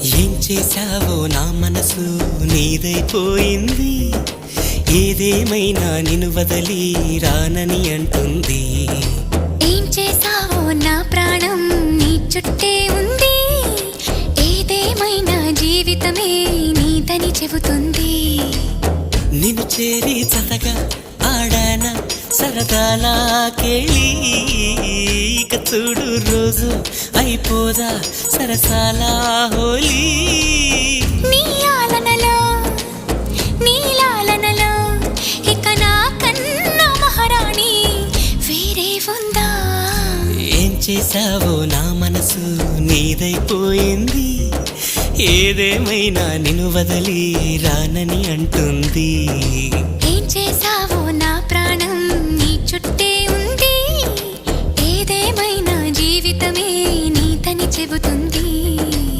ఏం చేశావో నా మనసు నీదైపోయింది. ఏదేమైనా నిన్ను వదలి రానని అంటుంది. ఏం చేశావో నా ప్రాణం నీ చుట్టే ఉంది. ఏదేమైనా జీవితమే నీదని చెబుతుంది. నిన్ను చేరి చతగా ఆడాన సరదాలా కేళి. ఇక చూడు రోజు అయిపోదా సరసాలా హోలీ. నీ ఆలనలో నీలాలనలో ఇక నా కన్నా మహారాణి వేరే ఉందా? ఏం చేశావో నా మనసు నీదైపోయింది. ఏదేమైనా నిన్ను వదలి రానని అంటుంది. ఏం చేశావో నా ప్రాణం నీ చుట్టే ఉంది. ఏదేమైనా జీవితమే నీదని చెబుతుంది.